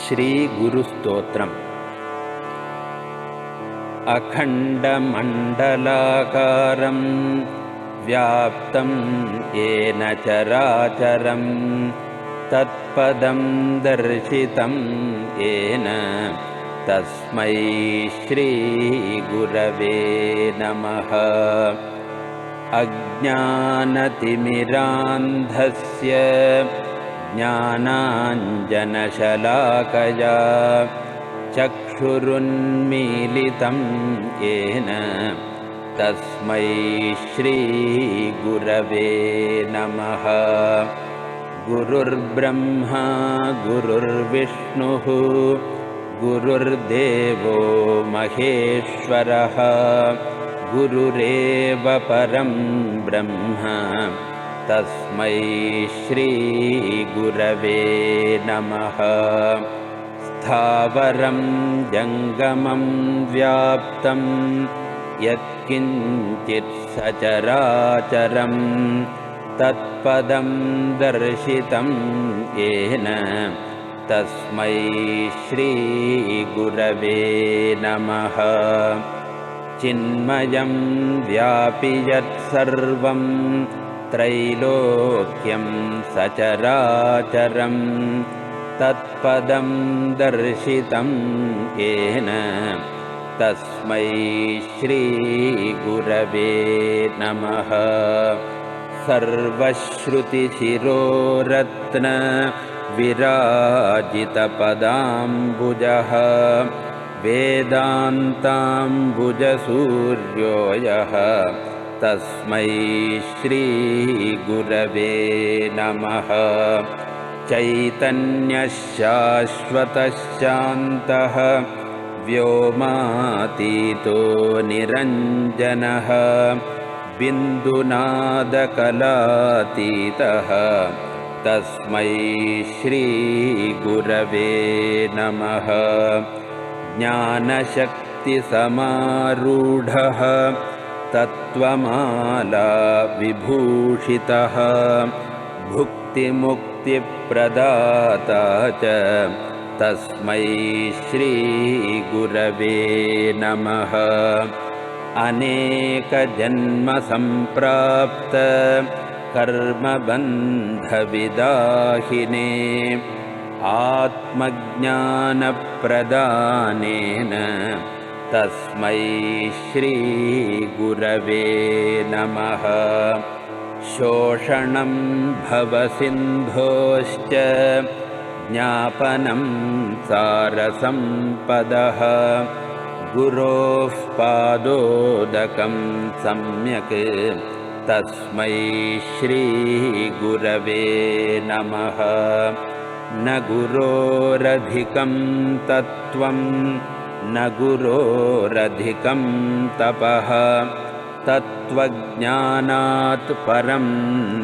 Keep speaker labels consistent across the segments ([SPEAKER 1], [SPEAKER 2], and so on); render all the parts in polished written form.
[SPEAKER 1] श्रीगुरुस्तोत्रम्। अखण्डमण्डलाकारं व्याप्तं येन चराचरं तत्पदं दर्शितं येन तस्मै श्रीगुरवे नमः। अज्ञानतिमिरान्धस्य ज्ञानाञ्जनशलाकया चक्षुरुन्मीलितं येन तस्मै श्रीगुरवे नमः। गुरुर्ब्रह्मा गुरुर्विष्णुः गुरुर्देवो महेश्वरः गुरुरेव परं ब्रह्म तस्मै श्रीगुरवे नमः। स्थावरं जङ्गमं व्याप्तं यत्किञ्चित् सचराचरं तत्पदं दर्शितं येन तस्मै श्रीगुरवे नमः। चिन्मयं व्यापि यत्सर्वं त्रैलोक्यं सचराचरं तत्पदं दर्शितं येन तस्मै श्रीगुरवे नमः। सर्वश्रुतिशिरोरत्न विराजितपदाम्बुजः वेदान्ताम्बुजसूर्यो यः तस्मै श्रीगुरवे नमः। चैतन्यशाश्वतशान्तः व्योमातीतो निरञ्जनः बिन्दुनादकलातीतः तस्मै श्रीगुरवे नमः। ज्ञानशक्तिसमारूढः तत्त्वमाला विभूषितः भुक्तिमुक्तिप्रदाता च तस्मै श्रीगुरवे नमः। अनेकजन्मसम्प्राप्त कर्मबन्धविदाहिने आत्मज्ञानप्रदानेन तस्मै श्रीगुरवे नमः। शोषणं भवसिन्धोश्च ज्ञापनं सारसम्पदः गुरोः पादोदकं सम्यक् तस्मै श्रीगुरवे नमः। न गुरोरधिकं तत्त्वं न गुरोरधिकं तपः तत्त्वज्ञानात् परं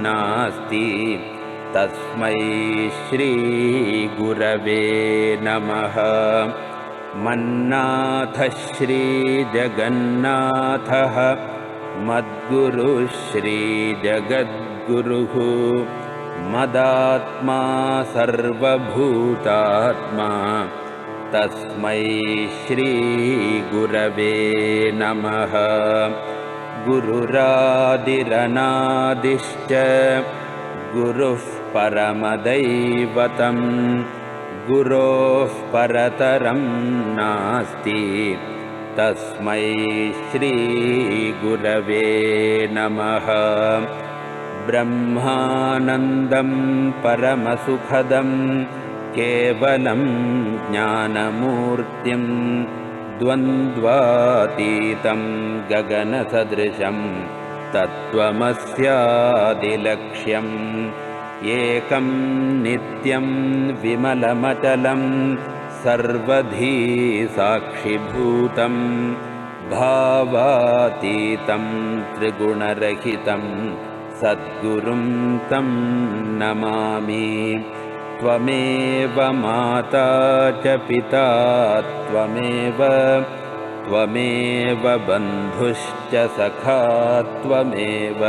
[SPEAKER 1] नास्ति तस्मै श्रीगुरवे नमः। मन्नाथः श्रीजगन्नाथः मद्गुरुः श्रीजगद्गुरुः मदात्मा सर्वभूतात्मा तस्मै श्रीगुरवे नमः। गुरुरादिरनादिश्च गुरुः परमदैवतं गुरोः परतरं नास्ति तस्मै श्रीगुरवे नमः। ब्रह्मानन्दं परमसुखदं केवलं ज्ञानमूर्तिं द्वन्द्वातीतं गगनसदृशं तत्त्वमस्यादिलक्ष्यम् एकं नित्यं विमलमचलं सर्वधी साक्षिभूतं भावातीतं त्रिगुणरहितं सद्गुरुं तं नमामि। त्वमेव माता च पिता त्वमेव बन्धुश्च सखा त्वमेव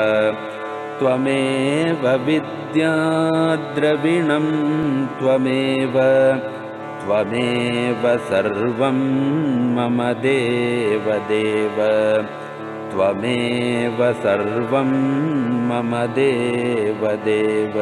[SPEAKER 1] त्वमेव विद्या द्रविणं त्वमेव त्वमेव सर्वं मम देवदेव त्वमेव सर्वं मम देवदेव।